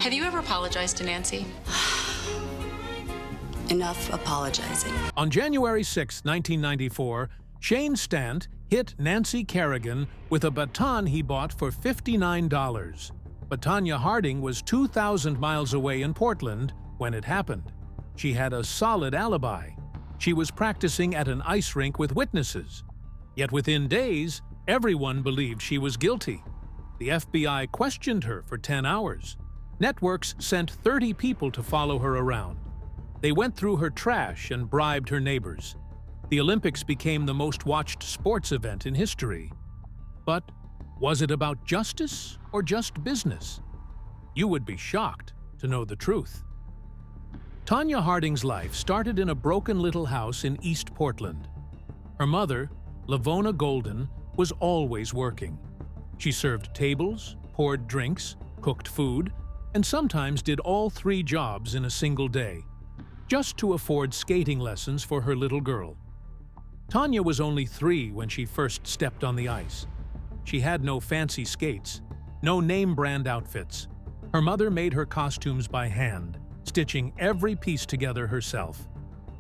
Have you ever apologized to Nancy? Enough apologizing. On January 6, 1994, Shane Stant hit Nancy Kerrigan with a baton he bought for $59. But Tonya Harding was 2,000 miles away in Portland when it happened. She had a solid alibi. She was practicing at an ice rink with witnesses. Yet within days, everyone believed she was guilty. The FBI questioned her for 10 hours. Networks sent 30 people to follow her around. They went through her trash and bribed her neighbors. The Olympics became the most watched sports event in history. But was it about justice or just business? You would be shocked to know the truth. Tonya Harding's life started in a broken little house in East Portland. Her mother, Lavona Golden, was always working. She served tables, poured drinks, cooked food, and sometimes did all 3 jobs in a single day, just to afford skating lessons for her little girl. Tonya was only 3 when she first stepped on the ice. She had no fancy skates, no name-brand outfits. Her mother made her costumes by hand, stitching every piece together herself.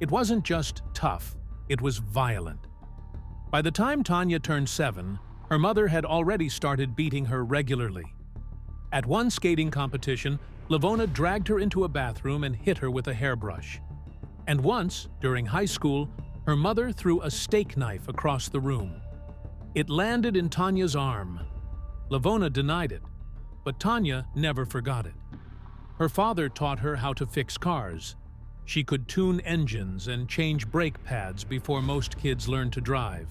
It wasn't just tough, it was violent. By the time Tonya turned 7, her mother had already started beating her regularly. At one skating competition, Lavona dragged her into a bathroom and hit her with a hairbrush. And once, during high school, her mother threw a steak knife across the room. It landed in Tonya's arm. Lavona denied it, but Tonya never forgot it. Her father taught her how to fix cars. She could tune engines and change brake pads before most kids learned to drive.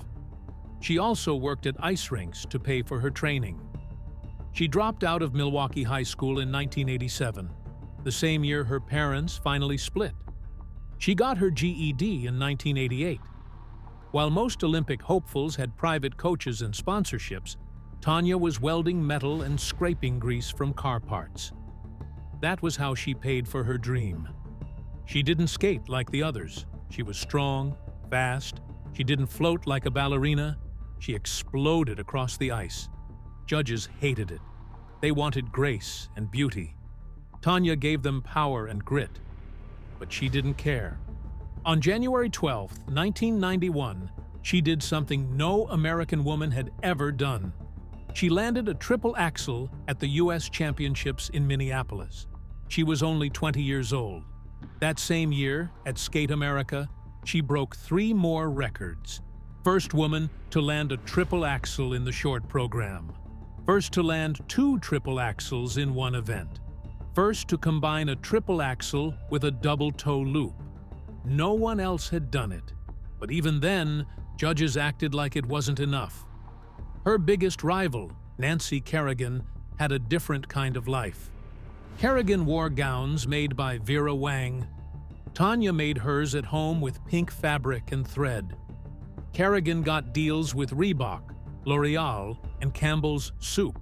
She also worked at ice rinks to pay for her training. She dropped out of Milwaukee High School in 1987, the same year her parents finally split. She got her GED in 1988. While most Olympic hopefuls had private coaches and sponsorships, Tonya was welding metal and scraping grease from car parts. That was how she paid for her dream. She didn't skate like the others. She was strong, fast. She didn't float like a ballerina. She exploded across the ice. Judges hated it. They wanted grace and beauty. Tonya gave them power and grit. But she didn't care. On January 12, 1991, she did something no American woman had ever done. She landed a triple axel at the U.S. Championships in Minneapolis. She was only 20 years old. That same year, at Skate America, she broke 3 more records. First woman to land a triple axel in the short program. First to land 2 triple axels in one event. First to combine a triple axel with a double toe loop. No one else had done it, but even then, judges acted like it wasn't enough. Her biggest rival, Nancy Kerrigan, had a different kind of life. Kerrigan wore gowns made by Vera Wang. Tonya made hers at home with pink fabric and thread. Kerrigan got deals with Reebok, L'Oreal, and Campbell's Soup.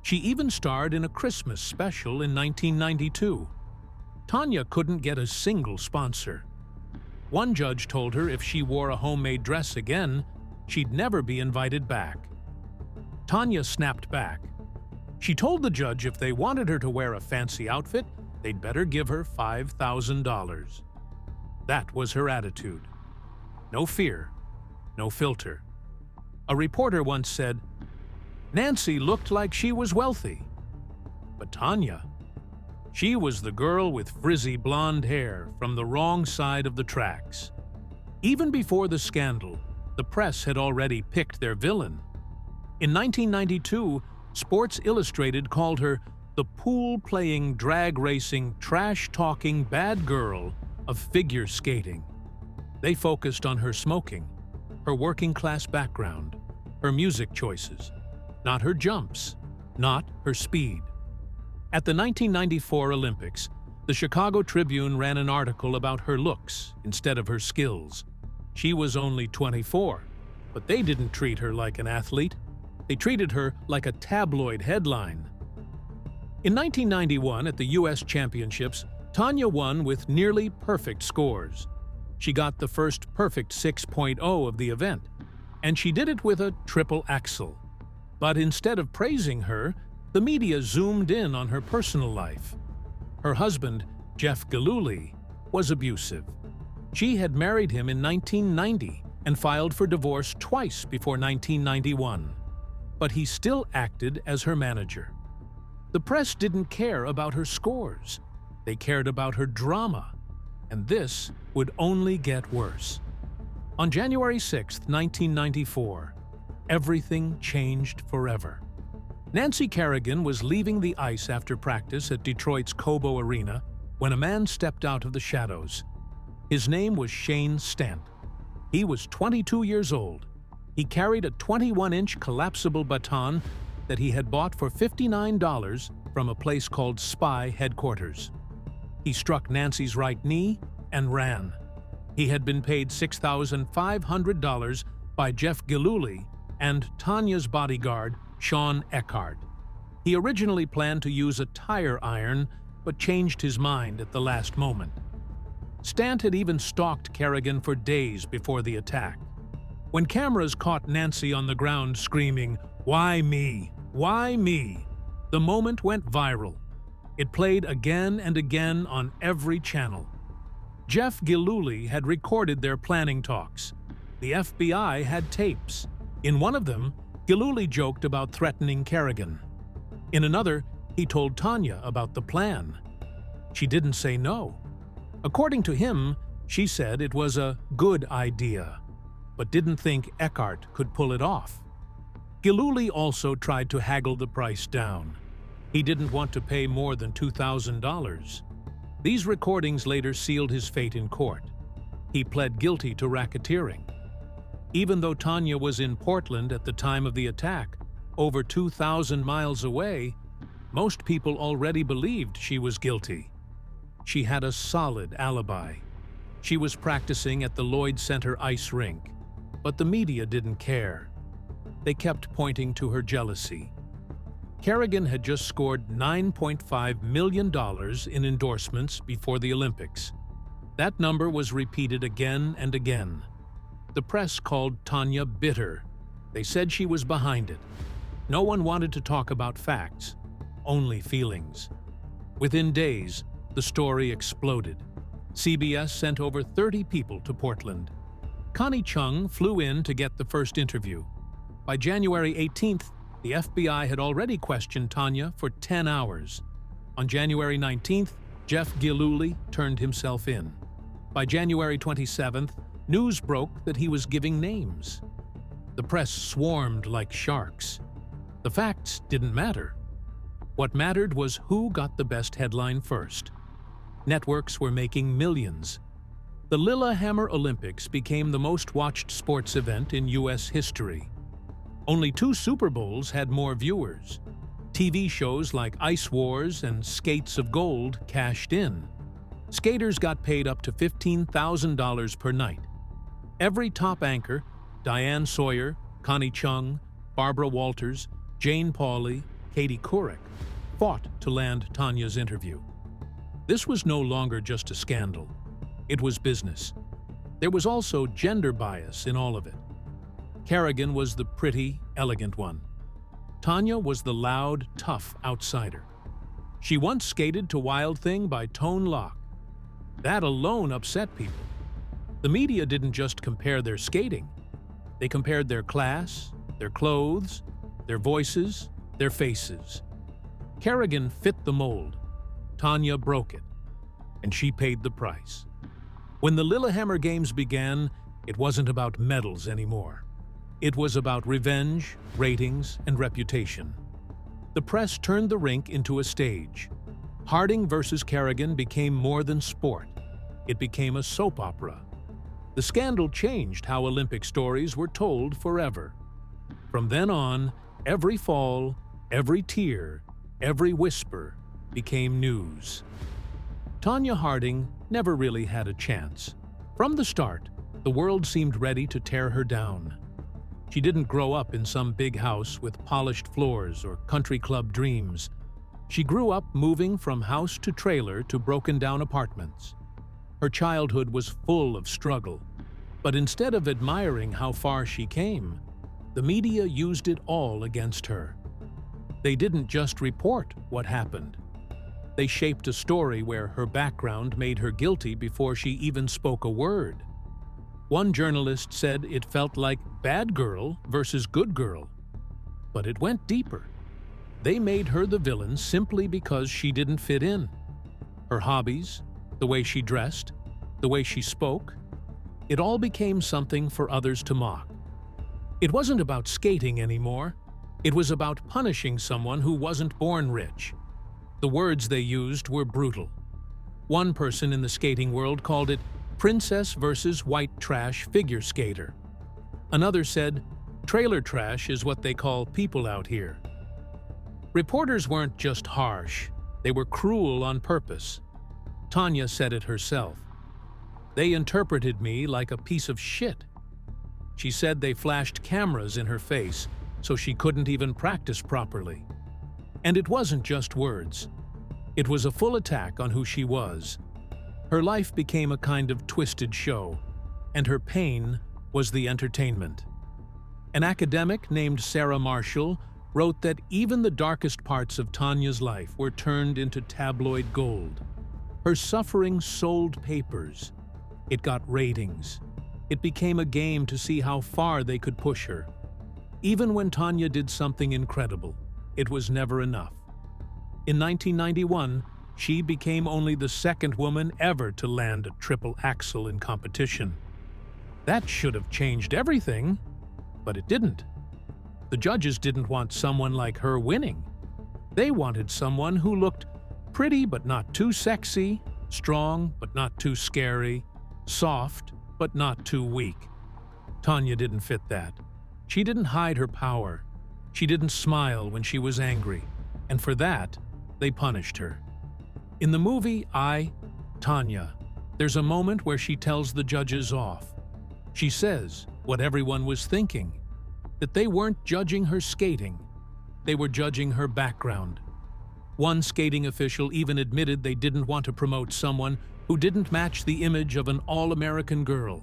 She even starred in a Christmas special in 1992. Tonya couldn't get a single sponsor. One judge told her if she wore a homemade dress again, she'd never be invited back. Tonya snapped back. She told the judge if they wanted her to wear a fancy outfit, they'd better give her $5,000. That was her attitude. No fear, no filter. A reporter once said, Nancy looked like she was wealthy. But Tonya, she was the girl with frizzy blonde hair from the wrong side of the tracks. Even before the scandal, the press had already picked their villain. In 1992, Sports Illustrated called her the pool-playing, drag-racing, trash-talking bad girl of figure skating. They focused on her smoking, her working-class background, her music choices, not her jumps, not her speed. At the 1994 Olympics, the Chicago Tribune ran an article about her looks instead of her skills. She was only 24, but they didn't treat her like an athlete. They treated her like a tabloid headline. In 1991, at the U.S. Championships, Tonya won with nearly perfect scores. She got the first perfect 6.0 of the event, and she did it with a triple axel. But instead of praising her, The media zoomed in on her personal life. Her husband, Jeff Gillooly, was abusive. She had married him in 1990 and filed for divorce twice before 1991. But he still acted as her manager. The press didn't care about her scores. They cared about her drama. And this would only get worse. On January 6, 1994, everything changed forever. Nancy Kerrigan was leaving the ice after practice at Detroit's Cobo Arena when a man stepped out of the shadows. His name was Shane Stant. He was 22 years old. He carried a 21-inch collapsible baton that he had bought for $59 from a place called Spy Headquarters. He struck Nancy's right knee and ran. He had been paid $6,500 by Jeff Gillooly and Tonya's bodyguard, Sean Eckhart. He originally planned to use a tire iron, but changed his mind at the last moment. Stant had even stalked Kerrigan for days before the attack. When cameras caught Nancy on the ground screaming, "Why me? Why me?" the moment went viral. It played again and again on every channel. Jeff Gillooly had recorded their planning talks. The FBI had tapes. In one of them, Gillooly joked about threatening Kerrigan. In another, he told Tonya about the plan. She didn't say no. According to him, she said it was a good idea, but didn't think Eckhart could pull it off. Gillooly also tried to haggle the price down. He didn't want to pay more than $2,000. These recordings later sealed his fate in court. He pled guilty to racketeering. Even though Tonya was in Portland at the time of the attack, over 2,000 miles away, most people already believed she was guilty. She had a solid alibi. She was practicing at the Lloyd Center ice rink, but the media didn't care. They kept pointing to her jealousy. Kerrigan had just scored $9.5 million in endorsements before the Olympics. That number was repeated again and again. The press called Tonya bitter. They said she was behind it. No one wanted to talk about facts, only feelings. Within days, the story exploded. CBS sent over 30 people to Portland. Connie Chung flew in to get the first interview. By January 18th, the FBI had already questioned Tonya for 10 hours. On January 19th, Jeff Gillooly turned himself in. By January 27th, news broke that he was giving names. The press swarmed like sharks. The facts didn't matter. What mattered was who got the best headline first. Networks were making millions. The Lillehammer Olympics became the most watched sports event in U.S. history. Only 2 Super Bowls had more viewers. TV shows like Ice Wars and Skates of Gold cashed in. Skaters got paid up to $15,000 per night. Every top anchor, Diane Sawyer, Connie Chung, Barbara Walters, Jane Pauley, Katie Couric, fought to land Tonya's interview. This was no longer just a scandal. It was business. There was also gender bias in all of it. Kerrigan was the pretty, elegant one. Tonya was the loud, tough outsider. She once skated to Wild Thing by Tone Loc. That alone upset people. The media didn't just compare their skating. They compared their class, their clothes, their voices, their faces. Kerrigan fit the mold. Tonya broke it, and she paid the price. When the Lillehammer Games began, it wasn't about medals anymore. It was about revenge, ratings, and reputation. The press turned the rink into a stage. Harding versus Kerrigan became more than sport. It became a soap opera. The scandal changed how Olympic stories were told forever. From then on, every fall, every tear, every whisper became news. Tonya Harding never really had a chance. From the start, the world seemed ready to tear her down. She didn't grow up in some big house with polished floors or country club dreams. She grew up moving from house to trailer to broken-down apartments. Her childhood was full of struggle, but instead of admiring how far she came, the media used it all against her. They didn't just report what happened. They shaped a story where her background made her guilty before she even spoke a word. One journalist said it felt like bad girl versus good girl. But it went deeper. They made her the villain simply because she didn't fit in. Her hobbies, the way she dressed, the way she spoke, it all became something for others to mock. It wasn't about skating anymore. It was about punishing someone who wasn't born rich. The words they used were brutal. One person in the skating world called it princess versus white trash figure skater. Another said, trailer trash is what they call people out here. Reporters weren't just harsh, they were cruel on purpose. Tonya said it herself. They interpreted me like a piece of shit. She said they flashed cameras in her face so she couldn't even practice properly. And it wasn't just words. It was a full attack on who she was. Her life became a kind of twisted show, and her pain was the entertainment. An academic named Sarah Marshall wrote that even the darkest parts of Tonya's life were turned into tabloid gold. Her suffering sold papers. It got ratings. It became a game to see how far they could push her. Even when Tonya did something incredible, it was never enough. In 1991, she became only the second woman ever to land a triple axel in competition. That should have changed everything, but it didn't. The judges didn't want someone like her winning. They wanted someone who looked pretty but not too sexy, strong but not too scary, soft but not too weak. Tonya didn't fit that. She didn't hide her power. She didn't smile when she was angry, and for that, they punished her. In the movie Tonya, there's a moment where she tells the judges off. She says what everyone was thinking, that they weren't judging her skating, they were judging her background. One skating official even admitted they didn't want to promote someone who didn't match the image of an all-American girl.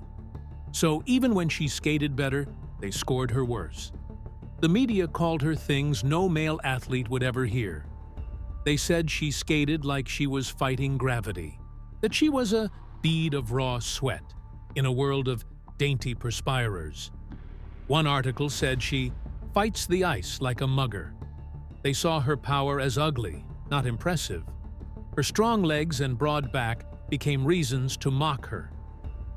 So even when she skated better, they scored her worse. The media called her things no male athlete would ever hear. They said she skated like she was fighting gravity, that she was a bead of raw sweat in a world of dainty perspirers. One article said she fights the ice like a mugger. They saw her power as ugly, not impressive. Her strong legs and broad back became reasons to mock her.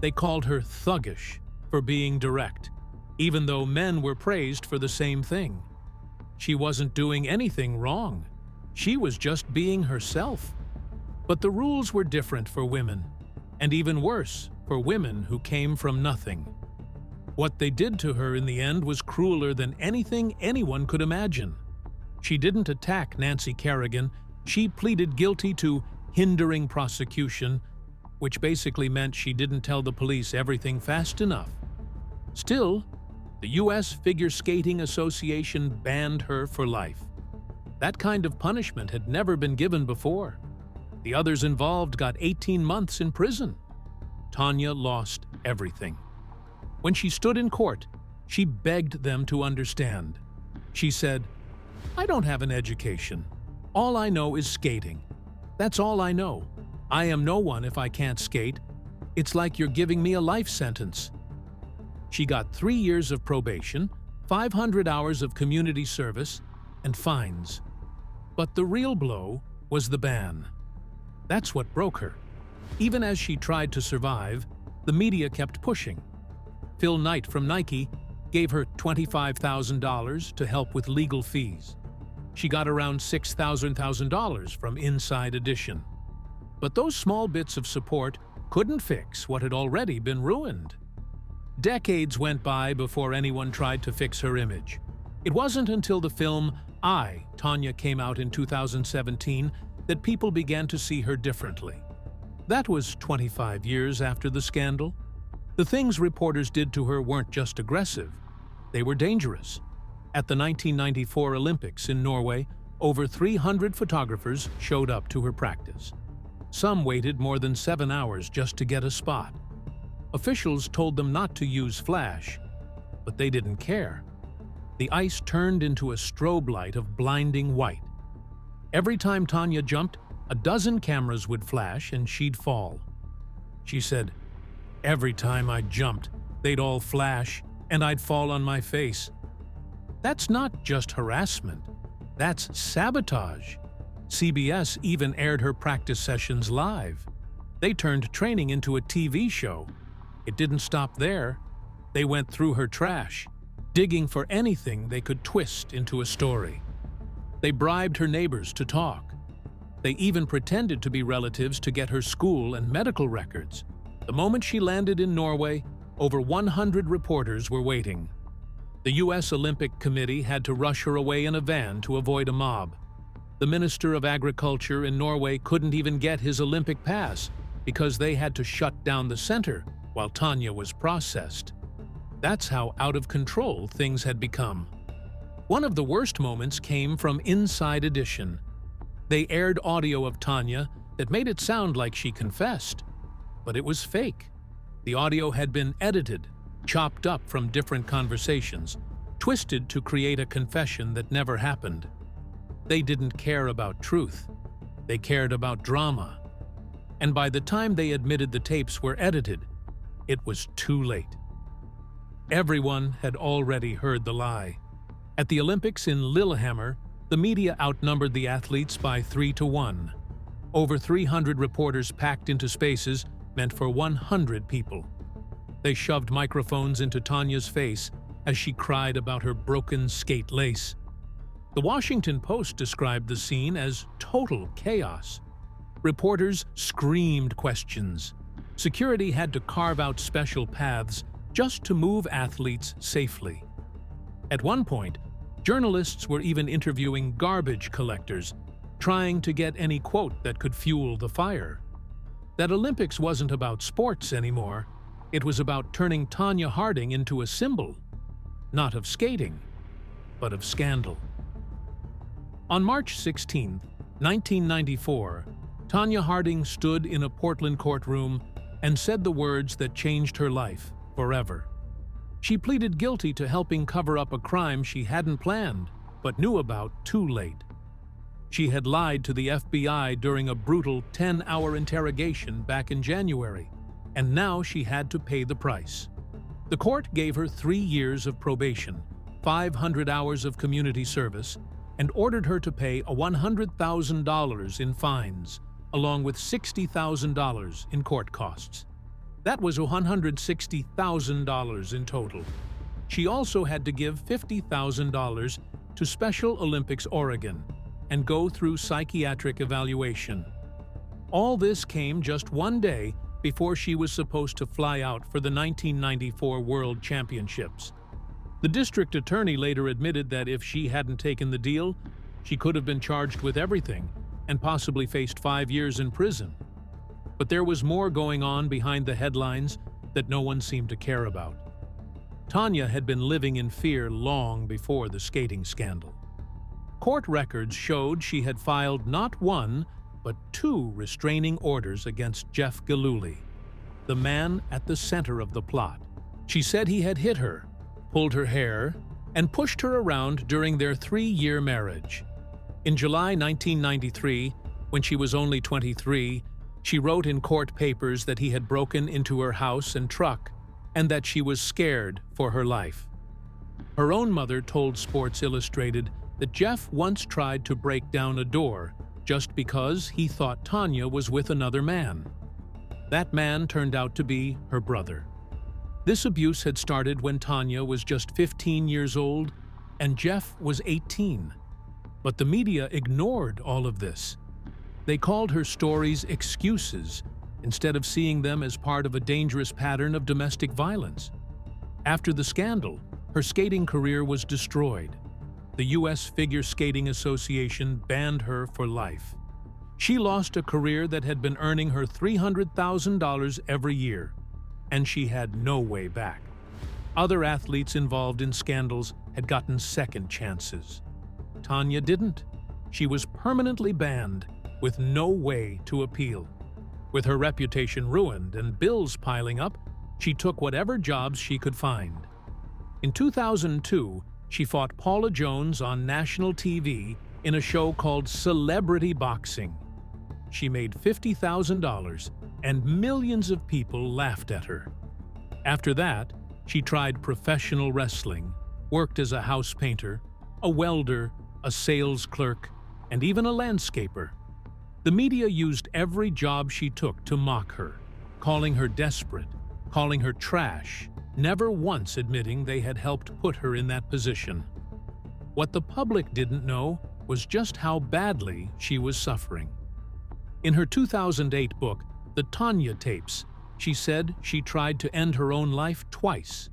They called her thuggish for being direct, even though men were praised for the same thing. She wasn't doing anything wrong. She was just being herself. But the rules were different for women, and even worse for women who came from nothing. What they did to her in the end was crueler than anything anyone could imagine. She didn't attack Nancy Kerrigan. She pleaded guilty to hindering prosecution, which basically meant she didn't tell the police everything fast enough. Still, the U.S. Figure Skating Association banned her for life. That kind of punishment had never been given before. The others involved got 18 months in prison. Tonya lost everything. When she stood in court, she begged them to understand. She said, "I don't have an education. All I know is skating. That's all I know. I am no one if I can't skate. It's like you're giving me a life sentence." She got 3 years of probation, 500 hours of community service, and fines. But the real blow was the ban. That's what broke her. Even as she tried to survive, the media kept pushing. Phil Knight from Nike gave her $25,000 to help with legal fees. She got around $6,000 from Inside Edition. But those small bits of support couldn't fix what had already been ruined. Decades went by before anyone tried to fix her image. It wasn't until the film Tonya came out in 2017 that people began to see her differently. That was 25 years after the scandal. The things reporters did to her weren't just aggressive, they were dangerous. At the 1994 Olympics in Norway, over 300 photographers showed up to her practice. Some waited more than 7 hours just to get a spot. Officials told them not to use flash, but they didn't care. The ice turned into a strobe light of blinding white. Every time Tonya jumped, a dozen cameras would flash and she'd fall. She said, "Every time I jumped, they'd all flash and I'd fall on my face." That's not just harassment. That's sabotage. CBS even aired her practice sessions live. They turned training into a TV show. It didn't stop there. They went through her trash, digging for anything they could twist into a story. They bribed her neighbors to talk. They even pretended to be relatives to get her school and medical records. The moment she landed in Norway, over 100 reporters were waiting. The U.S. Olympic Committee had to rush her away in a van to avoid a mob. The Minister of Agriculture in Norway couldn't even get his Olympic pass because they had to shut down the center while Tonya was processed. That's how out of control things had become. One of the worst moments came from Inside Edition. They aired audio of Tonya that made it sound like she confessed, but it was fake. The audio had been edited, chopped up from different conversations, twisted to create a confession that never happened. They didn't care about truth. They cared about drama. And by the time they admitted the tapes were edited, it was too late. Everyone had already heard the lie. At the Olympics in Lillehammer, the media outnumbered the athletes by 3-1. Over 300 reporters packed into spaces meant for 100 people. They shoved microphones into Tonya's face as she cried about her broken skate lace. The Washington Post described the scene as total chaos. Reporters screamed questions. Security had to carve out special paths just to move athletes safely. At one point, journalists were even interviewing garbage collectors, trying to get any quote that could fuel the fire. That Olympics wasn't about sports anymore. It was about turning Tonya Harding into a symbol, not of skating, but of scandal. On March 16, 1994, Tonya Harding stood in a Portland courtroom and said the words that changed her life forever. She pleaded guilty to helping cover up a crime she hadn't planned, but knew about too late. She had lied to the FBI during a brutal 10-hour interrogation back in January, and now she had to pay the price. The court gave her 3 years of probation, 500 hours of community service, and ordered her to pay $100,000 in fines, along with $60,000 in court costs. That was $160,000 in total. She also had to give $50,000 to Special Olympics Oregon and go through psychiatric evaluation. All this came just one day before she was supposed to fly out for the 1994 World Championships. The district attorney later admitted that if she hadn't taken the deal, she could have been charged with everything and possibly faced 5 years in prison. But there was more going on behind the headlines that no one seemed to care about. Tonya had been living in fear long before the skating scandal. Court records showed she had filed not 1, but 2 restraining orders against Jeff Gillooly, the man at the center of the plot. She said he had hit her, pulled her hair, and pushed her around during their 3-year marriage. In July 1993, when she was only 23, she wrote in court papers that he had broken into her house and truck and that she was scared for her life. Her own mother told Sports Illustrated that Jeff once tried to break down a door just because he thought Tonya was with another man. That man turned out to be her brother. This abuse had started when Tonya was just 15 years old and Jeff was 18. But the media ignored all of this. They called her stories excuses instead of seeing them as part of a dangerous pattern of domestic violence. After the scandal, her skating career was destroyed. The U.S. Figure Skating Association banned her for life. She lost a career that had been earning her $300,000 every year, and she had no way back. Other athletes involved in scandals had gotten second chances. Tonya didn't. She was permanently banned, with no way to appeal. With her reputation ruined and bills piling up, she took whatever jobs she could find. In 2002, she fought Paula Jones on national TV in a show called Celebrity Boxing. She made $50,000 and millions of people laughed at her. After that, she tried professional wrestling, worked as a house painter, a welder, a sales clerk, and even a landscaper. The media used every job she took to mock her, calling her desperate, calling her trash, never once admitting they had helped put her in that position. What the public didn't know was just how badly she was suffering. In her 2008 book, The Tonya Tapes, she said she tried to end her own life twice.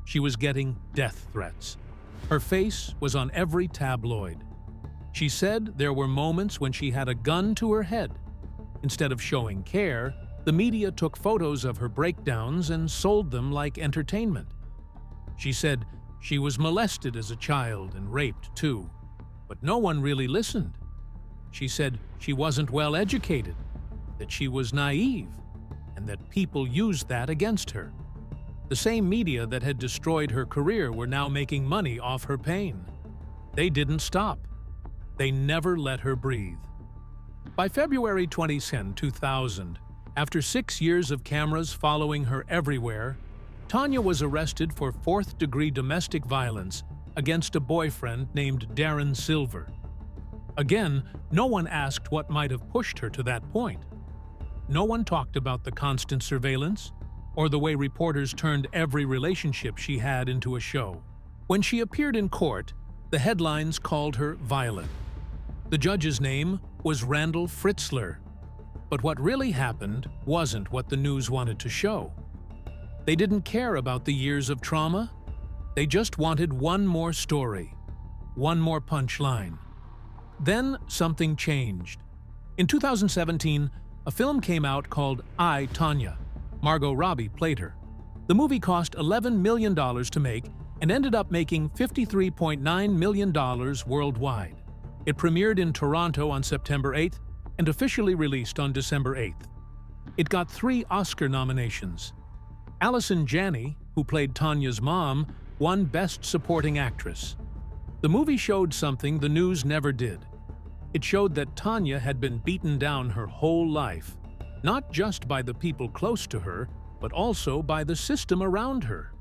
She was getting death threats. Her face was on every tabloid. She said there were moments when she had a gun to her head. Instead of showing care, the media took photos of her breakdowns and sold them like entertainment. She said she was molested as a child and raped too, but no one really listened. She said she wasn't well educated, that she was naive, and that people used that against her. The same media that had destroyed her career were now making money off her pain. They didn't stop. They never let her breathe. By February 2010, 2000, after 6 years of cameras following her everywhere, Tonya was arrested for fourth-degree domestic violence against a boyfriend named Darren Silver. Again, no one asked what might have pushed her to that point. No one talked about the constant surveillance or the way reporters turned every relationship she had into a show. When she appeared in court, the headlines called her violent. The judge's name was Randall Fritzler. But what really happened wasn't what the news wanted to show. They didn't care about the years of trauma. They just wanted one more story, one more punchline. Then something changed. In 2017, a film came out called I, Tonya. Margot Robbie played her. The movie cost $11 million to make and ended up making $53.9 million worldwide. It premiered in Toronto on September 8th and officially released on December 8th. It got 3 Oscar nominations. Allison Janney, who played Tonya's mom, won Best Supporting Actress. The movie showed something the news never did. It showed that Tonya had been beaten down her whole life, not just by the people close to her, but also by the system around her.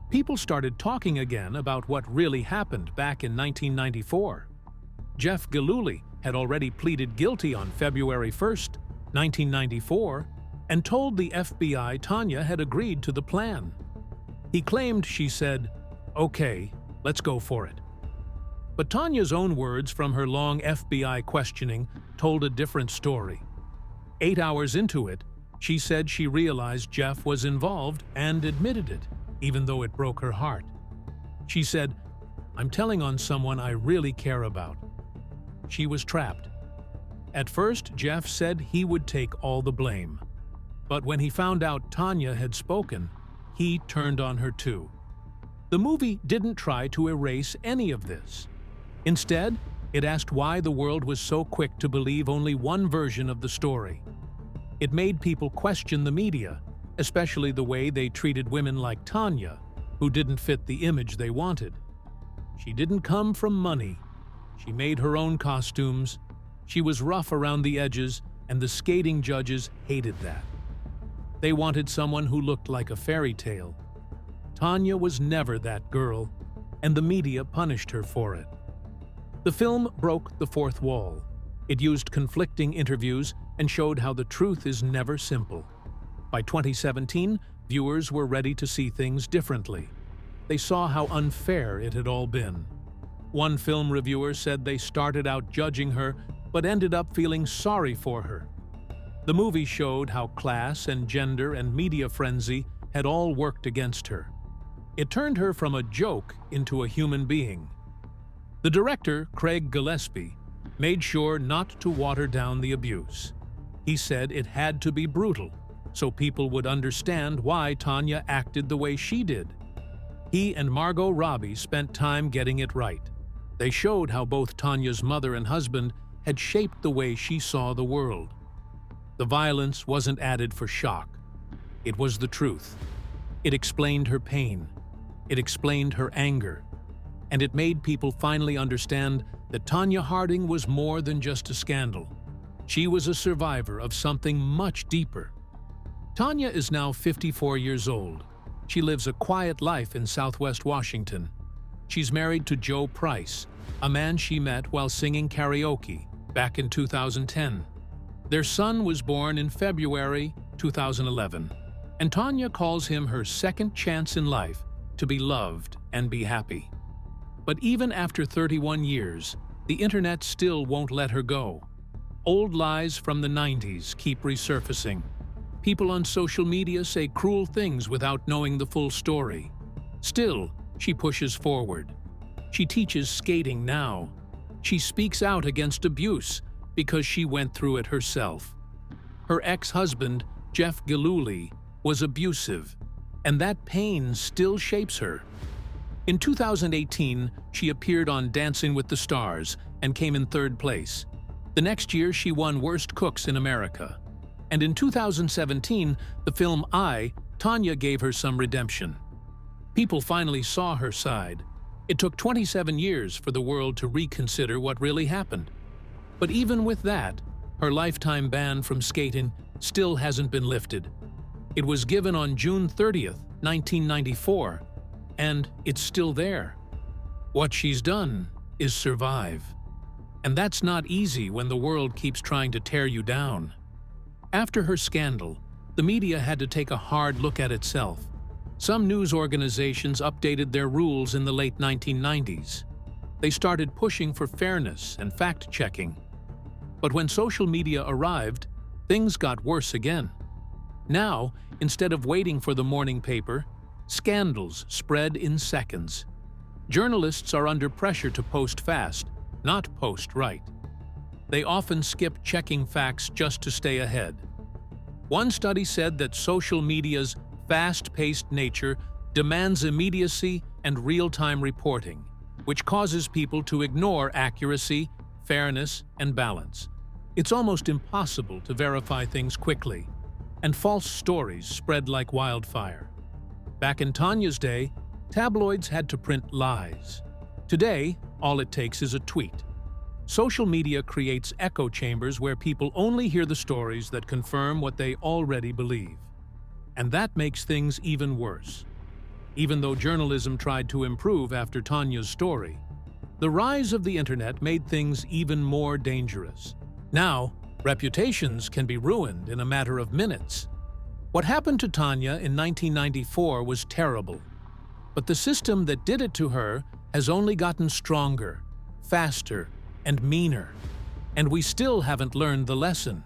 People started talking again about what really happened back in 1994. Jeff Gillooly had already pleaded guilty on February 1, 1994, and told the FBI Tonya had agreed to the plan. He claimed she said, "Okay, let's go for it." But Tonya's own words from her long FBI questioning told a different story. 8 hours into it, she said she realized Jeff was involved and admitted it, even though it broke her heart. She said, "I'm telling on someone I really care about." She was trapped. At first, Jeff said he would take all the blame. But when he found out Tonya had spoken, he turned on her too. The movie didn't try to erase any of this. Instead, it asked why the world was so quick to believe only one version of the story. It made people question the media, especially the way they treated women like Tonya, who didn't fit the image they wanted. She didn't come from money. She made her own costumes. She was rough around the edges, and the skating judges hated that. They wanted someone who looked like a fairy tale. Tonya was never that girl, and the media punished her for it. The film broke the fourth wall. It used conflicting interviews and showed how the truth is never simple. By 2017, viewers were ready to see things differently. They saw how unfair it had all been. One film reviewer said they started out judging her, but ended up feeling sorry for her. The movie showed how class and gender and media frenzy had all worked against her. It turned her from a joke into a human being. The director, Craig Gillespie, made sure not to water down the abuse. He said it had to be brutal, so people would understand why Tonya acted the way she did. He and Margot Robbie spent time getting it right. They showed how both Tonya's mother and husband had shaped the way she saw the world. The violence wasn't added for shock. It was the truth. It explained her pain. It explained her anger. and it made people finally understand that Tonya Harding was more than just a scandal. She was a survivor of something much deeper. Tonya is now 54 years old. She lives a quiet life in Southwest Washington. She's married to Joe Price, a man she met while singing karaoke back in 2010. Their son was born in February 2011, and Tonya calls him her second chance in life to be loved and be happy. But even after 31 years, the internet still won't let her go. Old lies from the 90s keep resurfacing. People on social media say cruel things without knowing the full story. Still, she pushes forward. She teaches skating now. She speaks out against abuse because she went through it herself. Her ex-husband, Jeff Gillooly, was abusive, and that pain still shapes her. In 2018, she appeared on Dancing with the Stars and came in third place. The next year, she won Worst Cooks in America. And in 2017, the film Tonya gave her some redemption. People finally saw her side. It took 27 years for the world to reconsider what really happened. But even with that, her lifetime ban from skating still hasn't been lifted. It was given on June 30th, 1994, and it's still there. What she's done is survive. And that's not easy when the world keeps trying to tear you down. After her scandal, the media had to take a hard look at itself. Some news organizations updated their rules in the late 1990s. They started pushing for fairness and fact-checking. But when social media arrived, things got worse again. Now, instead of waiting for the morning paper, scandals spread in seconds. Journalists are under pressure to post fast, not post right. They often skip checking facts just to stay ahead. One study said that social media's fast-paced nature demands immediacy and real-time reporting, which causes people to ignore accuracy, fairness, and balance. It's almost impossible to verify things quickly, and false stories spread like wildfire. Back in Tonya's day, tabloids had to print lies. Today, all it takes is a tweet. Social media creates echo chambers where people only hear the stories that confirm what they already believe. And that makes things even worse. Even though journalism tried to improve after Tonya's story, the rise of the internet made things even more dangerous. Now, reputations can be ruined in a matter of minutes. What happened to Tonya in 1994 was terrible, but the system that did it to her has only gotten stronger, faster, and meaner, and we still haven't learned the lesson.